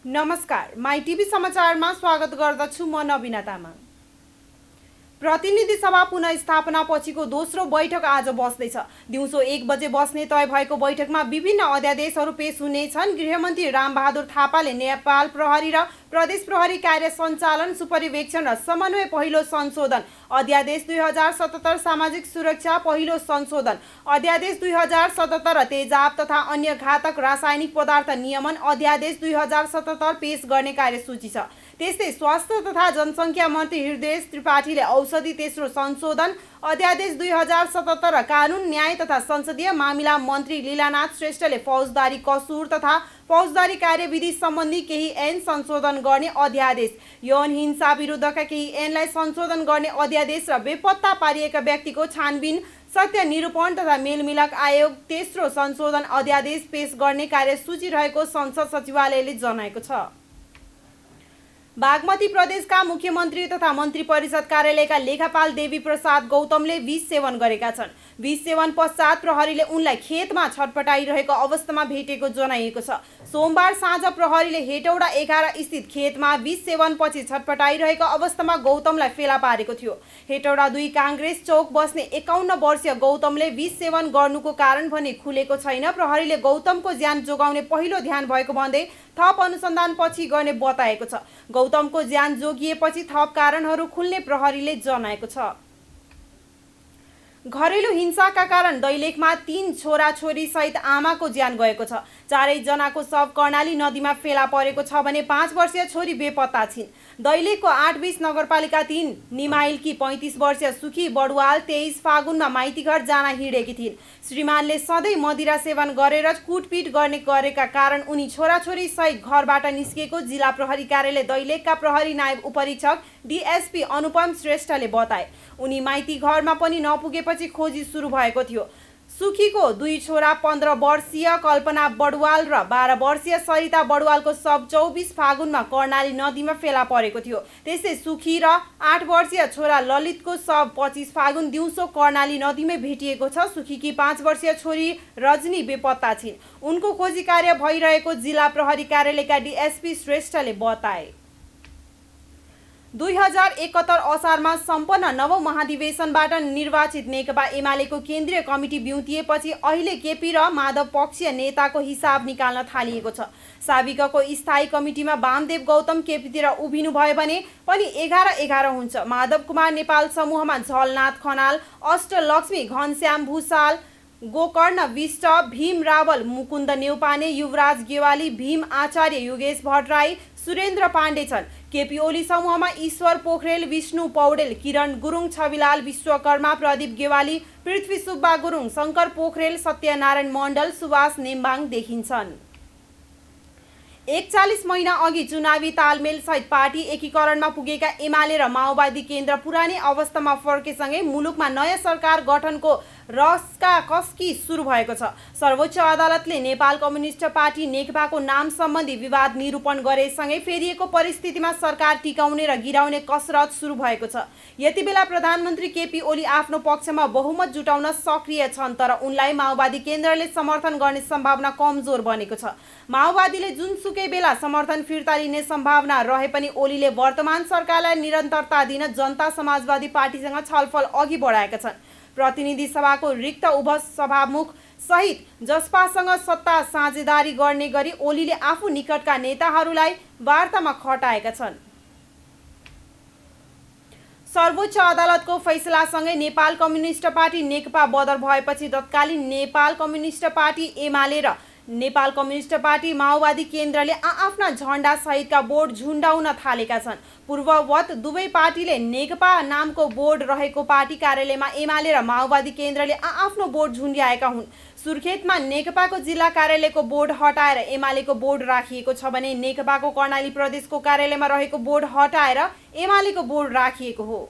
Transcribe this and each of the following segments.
नमस्कार, my TV समाचारमा स्वागत गर्दछु। म नबिना तामाङ। प्रतिनिधि सभा पुनःस्थापना पछिको दोस्रो बैठक आज बस्दैछ। दिउँसो 1 बजे बस्ने तय भएको बैठकमा विभिन्न अध्यादेशहरू पेश हुनेछन्। गृहमन्त्री रामबहादुर थापाले नेपाल प्रहरी र प्रदेश प्रहरी कार्य सञ्चालन, सुपरिवेक्षण र समन्वय पहिलो संशोधन, अध्यादेश 2077 सामाजिक सुरक्षा पहिलो संशोधन, अध्यादेश 2077 र तेजाब तथा अन्य घातक रासायनिक पदार्थ नियमन अध्यादेश 2077 पेश गर्ने कार्यसूची छ। त्यस्तै स्वास्थ्य तथा जनसङ्ख्या मन्त्री हृदय त्रिपाठीले औषधि तेस्रो संशोधन, अध्यादेश 2077 र कानुन, न्याय तथा संसदीय मामिला मन्त्री लीलानाथ श्रेष्ठले फौजदारी कसुर तथा फौजदारी कार्यविधि सम्बन्धी केही ऐन संशोधन गर्ने अध्यादेश, यौन हिंसा विरुद्धका केही ऐनलाई संशोधन गर्ने अध्यादेश र बेपत्ता पारिएका व्यक्तिको छानबिन, सत्य निरूपण तथा मेलमिलाप आयोग तेस्रो संशोधन अध्यादेश पेश गर्ने कार्यसूची रहेको संसद सचिवालयले जनाएको छ। बागमती प्रदेशका मुख्यमन्त्री तथा मन्त्री परिषद कार्यालयका लेखापाल देवी प्रसाद गौतमले विष सेवन गरेका छन्। विष सेवन पश्चात प्रहरीले उनलाई खेतमा छटपटाइरहेको अवस्थामा भेटेको जनाइएको छ। सोमबार साँझ प्रहरीले हेटौडा 11 स्थित खेतमा विष सेवनपछि छटपटाइरहेको अवस्थामा गौतमलाई फेला पारेको थियो। हेटौडा 2 काङ्ग्रेस चौक बस्ने 51 वर्षीय गौतमले विष सेवन गर्नुको कारण भने खुलेको छैन। प्रहरीले गौतमको ज्यान जोगाउने पहिलो ध्यान भएको भन्दै थप अनुसन्धानपछि गर्ने बताएको छ। गौतमको ज्यान जोगिएपछि थप कारणहरू खुल्ने प्रहरीले जनाएको छ। घरेलु हिंसाका कारण दैलेखमा 3 छोराछोरी सहित आमाको ज्यान गएको छ। चारैजनाको शव कर्णाली नदीमा फेला परेको छ भने 5 वर्षीय छोरी बेपत्ता छिन्। दैलेखको 820 नगरपालिका 3 निमाइलकी 35 वर्षीय सुखी बडुवाल 23 फागुनमा माइतीघर जान हिँडेकी थिइन्। श्रीमानले सधैँ मदिरा सेवन गरेर कुटपिट गरेका कारण उनी छोराछोरी सहित घरबाट निस्केको जिल्ला प्रहरी कार्यालय दैलेखका प्रहरी नायब उपरीक्षक डीएसपी अनुपम श्रेष्ठले बताए। उनी माइती घरमा पनि नपुगेपछि खोजी सुरु भएको थियो। सुखीको 2 छोरा 15 वर्षीय कल्पना बडुवाल र 12 वर्षीय सरिता बडुवालको शव 24 फागुनमा कर्णाली नदीमा फेला परेको थियो। त्यस्तै सुखी र 8 वर्षीय छोरा ललितको शव 25 फागुन दिउँसो कर्णाली नदीमै भेटिएको छ। सुखीकी 5 वर्षीय छोरी रजनी बेपत्ता छिन्। उनको खोजी कार्य भइरहेको जिल्ला प्रहरी कार्यालयका डीएसपी श्रेष्ठले बताए। 2071 असारमा सम्पन्न नवौं महाधिवेशनबाट निर्वाचित नेकपा एमालेको केन्द्रीय कमिटी बिउतिएपछि अहिले केपी र माधव पक्षीय नेताको हिसाब निकाल्न थालिएको छ। साविकको स्थायी कमिटीमा वामदेव गौतम केपीतिर उभिनु भयो भने पनि 11-11 हुन्छ। माधव कुमार नेपाल समूहमा झलनाथ खनाल, अष्टलक्ष्मी घनश्याम भूषाल, गोकर्ण विष्ट, भीम रावल, मुकुन्द नेउपाने, युवराज गेवाली, भीम आचार्य, योगेश भट्टराई, सुरेन्द्र पाण्डे छन्। केपी ओली समूहमा ईश्वर पोखरेल, विष्णु पौडेल, किरण गुरुङ, छविलाल विश्वकर्मा, प्रदीप गेवाली, पृथ्वी सुब्बा गुरुङ, शङ्कर पोखरेल, सत्यनारायण मण्डल, सुभाष नेम्बाङ देखिन्छन्। 41 महिना अघि चुनावी तालमेल सहित पार्टी एकीकरणमा पुगेका एमाले र माओवादी केन्द्र पुरानै अवस्थामा फर्केसँगै मुलुकमा नयाँ सरकार गठनको रस्काकस्की सुरु भएको छ। सर्वोच्च अदालतले नेपाल कम्युनिस्ट पार्टी नेकपाको नाम सम्बन्धी विवाद निरूपण गरेसँगै फेरिएको परिस्थितिमा सरकार टिकाउने र गिराउने कसरत सुरु भएको छ। यति बेला प्रधानमन्त्री केपी ओली आफ्नो पक्षमा बहुमत जुटाउन सक्रिय छन्, तर उनलाई माओवादी केन्द्रले समर्थन गर्ने सम्भावना कमजोर बनेको छ। माओवादीले जुनसुकै बेला समर्थन फिर्ता लिने सम्भावना रहे पनि ओलीले वर्तमान सरकारलाई निरन्तरता दिन जनता समाजवादी पार्टीसँग छलफल अघि बढाएका छन्। प्रतिनिधि सभाको रिक्त उपसभामुख सहित जसपासँग सत्ता साझेदारी गर्ने गरी ओलीले आफू निकटका नेताहरूलाई वार्तामा खटाएका छन्। सर्वोच्च अदालतको फैसलासँगै नेपाल कम्युनिस्ट पार्टी नेकपा बदर भएपछि तत्कालीन नेपाल कम्युनिस्ट पार्टी एमाले र नेपाल कम्युनिस्ट पार्टी माओवादी केन्द्रले आफ्ना झण्डा सहितका बोर्ड झुन्डाउन थालेका छन्। पूर्ववत दुवै पार्टीले नेकपा नामको बोर्ड रहेको पार्टी कार्यालयमा एमाले र माओवादी केन्द्रले आफ्नो बोर्ड झुन्ड्याएका हुन्। सुर्खेतमा नेकपाको जिल्ला कार्यालयको बोर्ड हटाएर एमालेको बोर्ड राखिएको छ भने नेकपाको कर्णाली प्रदेशको कार्यालयमा रहेको बोर्ड हटाएर एमालेको बोर्ड राखिएको हो।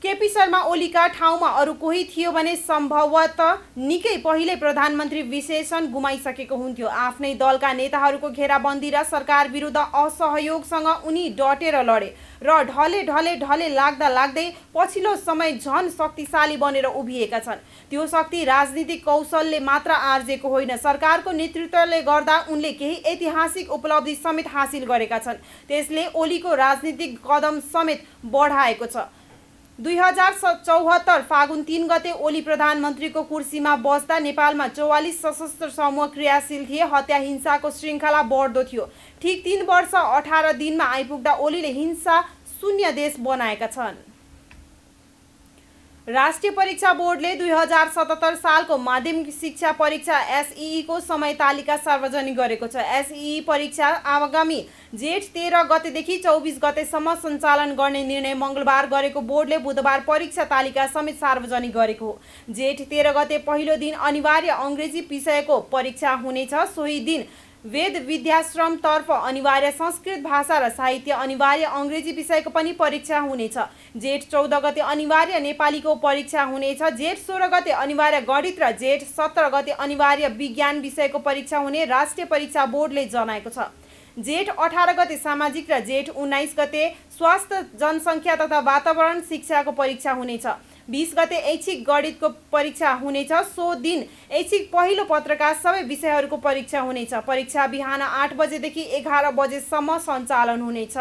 केपी शर्मा ओलीका ठाउँमा अरू कोही थियो भने सम्भवतः निकै पहिले प्रधानमन्त्री विशेषण गुमाइसकेको हुन्थ्यो। आफ्नै दलका नेताहरूको घेराबन्दी र सरकार विरुद्ध असहयोगसँग उनी डटेर लडे र ढले लाग्दै पछिल्लो समय झन शक्तिशाली बनेर उभिएका छन्। त्यो शक्ति राजनीतिक कौशलले मात्र आर्जेको होइन, सरकारको नेतृत्वले गर्दा उनले केही ऐतिहासिक उपलब्धि समेत हासिल गरेका छन्। त्यसले ओलीको राजनीतिक कदम समेत बढाएको छ। 2074 फागुन 3 गते ओली प्रधानमन्त्रीको कुर्सीमा बस्दा नेपालमा 44 सशस्त्र समूह क्रियाशील थिए। हत्या हिंसाको श्रृङ्खला बढ्दो थियो। ठिक 3 वर्ष 18 दिनमा आइपुग्दा ओलीले हिंसा शून्य देश बनाएका छन्। राष्ट्रिय परीक्षा बोर्डले 2077 सालको माध्यमिक शिक्षा परीक्षा एसईई को समय तालिका सार्वजनिक गरेको छ। एसईई परीक्षा आगामी जेठ 13 गतेदेखि 24 गतेसम्म सञ्चालन गर्ने निर्णय मङ्गलबार गरेको बोर्डले बुधबार परीक्षा तालिका समेत सार्वजनिक गरेको हो। जेठ 13 गते पहिलो दिन अनिवार्य अङ्ग्रेजी विषयको परीक्षा हुनेछ। सोही दिन वेद विद्याश्रमतर्फ अनिवार्य संस्कृत भाषा र साहित्य अनिवार्य अङ्ग्रेजी विषयको पनि परीक्षा हुनेछ। जेठ 14 गते अनिवार्य नेपालीको परीक्षा हुनेछ। जेठ 16 गते अनिवार्य गणित र जेठ 17 गते अनिवार्य विज्ञान विषयको परीक्षा हुने राष्ट्रिय परीक्षा बोर्डले जनाएको छ। जेठ 18 गते सामाजिक र जेठ 19 गते स्वास्थ्य जनसङ्ख्या तथा वातावरण शिक्षाको परीक्षा हुनेछ। 20 गते ऐच्छिक गणितको परीक्षा हुनेछ। सो दिन ऐच्छिक पहिलो पत्रका सबै विषयहरूको परीक्षा हुनेछ। परीक्षा बिहान 8 बजेदेखि 11 बजेसम्म सञ्चालन हुनेछ।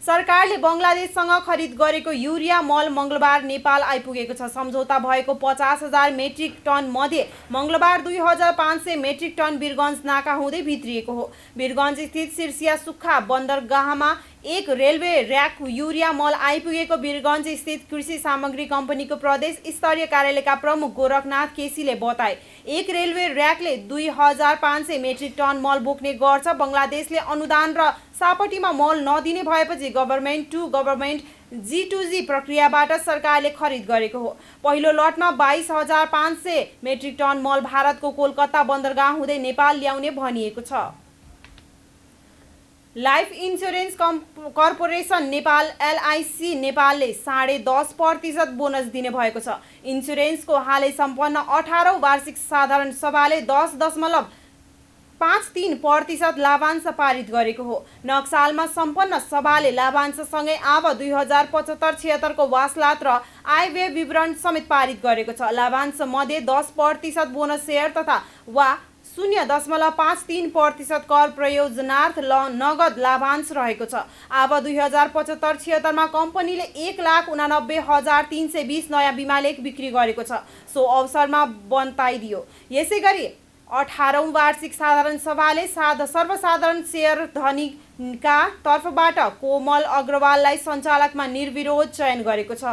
सरकारले बङ्गलादेशसँग खरिद गरेको युरिया मल मङ्गलबार नेपाल आइपुगेको छ। सम्झौता भएको 50,000 मेट्रिक टन मध्ये मङ्गलबार 2,500 मेट्रिक टन वीरगञ्ज नाका हुँदै भित्रिएको हो। वीरगञ्ज स्थित सिर्सिया सुक्खा बन्दरगाहमा एक रेलवे र्याक युरिया मल आइपुगेको वीरगञ्ज स्थित कृषि सामग्री कम्पनीको प्रदेश स्तरीय कार्यालयका प्रमुख गोरखनाथ केसीले बताए। एक रेलवे र्याकले 2,500 मेट्रिक टन मल बोक्ने गर्छ। बङ्गलादेशले अनुदान र सापटीमा मल नदिने भएपछि गभर्मेन्ट टु गभर्मेन्ट G2G प्रक्रियाबाट सरकारले खरिद गरेको हो। पहिलो लटमा 22,500 मेट्रिक टन मल भारतको कोलकाता बन्दरगाह हुँदै नेपाल ल्याउने भनिएको छ। Life insurance corporation Nepal LIC नेपालले 10.5% बोनस दिने भएको छ। इन्स्योरेन्सको हालै सम्पन्न 18औं वार्षिक साधारण सभाले 10.53% लाभांश पारित गरेको हो। नक्सालमा सम्पन्न सभाले लाभांशसँगै आव 2075-76 को वासलात र आयव्यय विवरण समेत पारित गरेको छ। लाभांश मध्ये 10% बोनस शेयर तथा वा 0.53% कर प्रयोजनार्थ नगद लाभांश रहेको छ। आव 2075-76 मा कम्पनीले 1,89,320 नयाँ बिमा लेख बिक्री गरेको छ। सो अवसरमा बताइदियो। यसैगरी 18औं वार्षिक साधारण सभाले सर्वसाधारण शेयर धनीका तर्फबाट कोमल अग्रवाललाई सञ्चालकमा निर्विरोध चयन गरेको छ।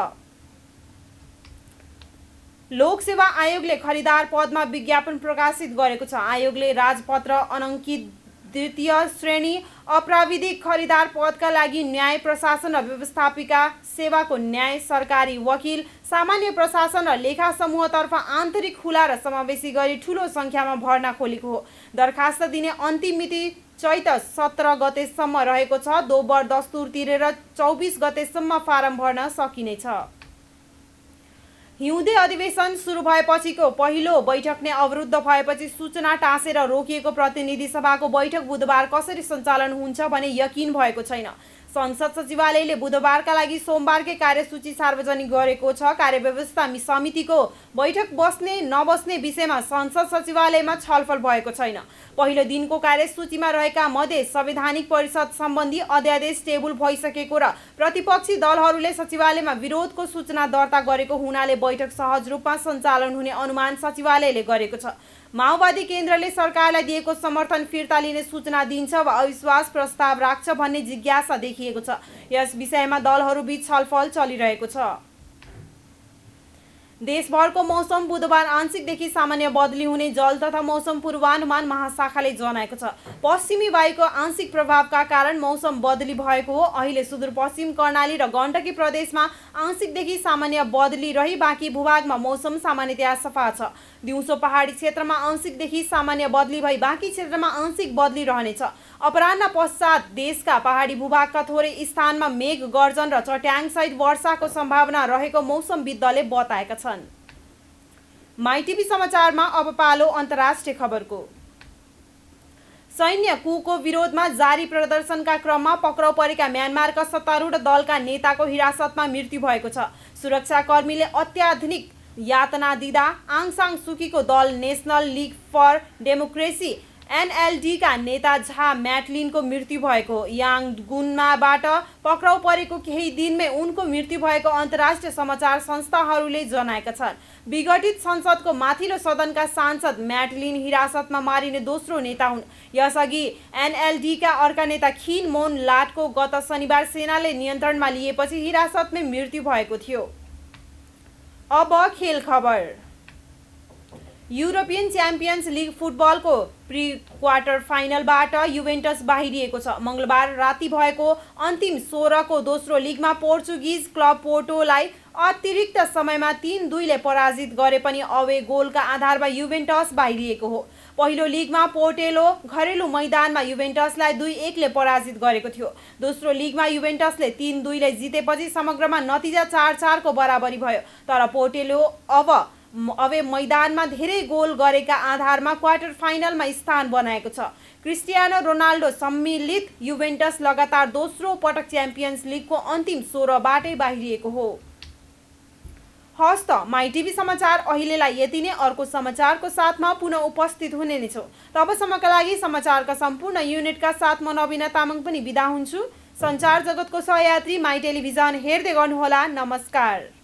लोकसेवा आयोगले खरिदार पदमा विज्ञापन प्रकाशित गरेको छ। आयोगले राजपत्र अनङ्कित द्वितीय श्रेणी अप्राविधिक खरिदार पदका लागि न्याय प्रशासन र व्यवस्थापिका सेवाको न्याय, सरकारी वकिल, सामान्य प्रशासन र लेखा समूहतर्फ आन्तरिक खुला र समावेशी गरी ठूलो सङ्ख्यामा भर्ना खोलेको हो। दरखास्त दिने अन्तिम मिति चैत 17 गतेसम्म रहेको छ। दोब्बर दस्तुर तिरेर 24 गतेसम्म फारम भर्न सकिनेछ। हिउँदे अधिवेशन सुरु भएपछिको पहिलो बैठक नै अवरुद्ध भएपछि सूचना टाँसेर रोकिएको प्रतिनिधि सभाको बैठक बुधबार कसरी सञ्चालन हुन्छ भने यकिन भएको छैन। संसद सचिवालयले बुधबारका लागि सोमबारकै कार्यसूची सार्वजनिक गरेको छ। कार्यव्यवस्था समितिको बैठक बस्ने नबस्ने विषयमा संसद सचिवालयमा छलफल भएको छैन। पहिलो दिनको कार्यसूचीमा रहेका मध्ये संवैधानिक परिषद सम्बन्धी अध्यादेश टेबुल भइसकेको र प्रतिपक्षी दलहरूले सचिवालयमा विरोधको सूचना दर्ता गरेको हुनाले बैठक सहज रूपमा सञ्चालन हुने अनुमान सचिवालयले गरेको छ। माओवादी केन्द्रले सरकारलाई दिएको समर्थन फिर्ता लिने सूचना दिन्छ वा अविश्वास प्रस्ताव राख्छ भन्ने जिज्ञासा देखिएको छ। यस विषयमा दलहरूबीच छलफल चलिरहेको छ। देशभरको मौसम बुधबार आंशिकदेखि सामान्य बदली हुने जल तथा मौसम पूर्वानुमान महाशाखाले जनाएको छ। पश्चिमी वायुको आंशिक प्रभावका कारण मौसम बदली भएको हो। अहिले सुदूरपश्चिम कर्णाली र गण्डकी प्रदेशमा आंशिकदेखि सामान्य बदली रही बाँकी भूभागमा मौसम सामान्यतया सफा छ। दिउँसो पहाडी क्षेत्रमा आंशिकदेखि सामान्य बदली भई बाँकी क्षेत्रमा आंशिक बदली रहनेछ। अपराह्न पश्चात देशका पहाडी भूभागका थोरै स्थानमा मेघ गर्जन र चट्याङसहित वर्षाको सम्भावना रहेको मौसमविदले बताएका छन्। माइटिभी समाचारमा अब पालो अन्तर्राष्ट्रिय खबरको। सैन्य कुको विरोधमा जारी प्रदर्शनका क्रममा पक्राउ परेका म्यानमारका सत्तारूढ दलका नेताको हिरासतमा मृत्यु भएको छ। सुरक्षाकर्मीले अत्याधुनिक यातना दिँदा आङ सान सुकीको दल National League for Democracy NLD का नेता झा म्याटलिनको मृत्यु भएको हो। याङ्गुनबाट पक्राउ परेको केही दिनमै उनको मृत्यु भएको अन्तर्राष्ट्रिय समाचार संस्थाहरूले जनाएका छन्। विघटित संसदको माथिल्लो सदनका सांसद म्याटलिन हिरासतमा मारिने दोस्रो नेता हुन्। यसअघि एनएलडीका अर्का नेता खिन मोन लाटको गत शनिबार सेनाले नियन्त्रणमा लिएपछि हिरासतमै मृत्यु भएको थियो। अब खेल खबर। युरोपियन च्याम्पियन्स लिग फुटबलको प्री क्वार्टर फाइनलबाट युभेन्टस बाहिरिएको छ। मंगलबार राति भएको अन्तिम 16 को दोस्रो लिगमा पोर्चुगिज क्लब पोर्टोलाई अतिरिक्त समयमा 3-2 पराजित गरे पनि अवे गोलका आधारमा युभेन्टस बाहिरिएको हो। पहिलो लिगमा पोर्टेलो घरेलु मैदानमा युभेन्टसलाई 2-1 पराजित गरेको थियो। दोस्रो लिगमा युभेन्टसले 3-2 जितेपछि समग्रमा नतिजा 4-4 को बराबरी भयो। तर पोर्टेलो अवे मैदानमा धेरै गोल गरेका आधारमा क्वार्टर फाइनलमा स्थान बनाएको छ। क्रिस्टियानो रोनाल्डो सम्मिलित युभेन्टस लगातार दोस्रो पटक च्याम्पियन्स लिगको अन्तिम 16 बाटै बाहिरिएको हो। हस्त माइटिभी समाचार अहिलेलाई यति नै। अर्को समाचारको साथमा पुनः उपस्थित हुने नै छौँ। तबसम्मका लागि समाचारका सम्पूर्ण युनिटका साथ म नबिना तामाङ पनि बिदा हुन्छु। सञ्चार जगतको सहयात्री माई टेलिभिजन हेर्दै गर्नुहोला। नमस्कार।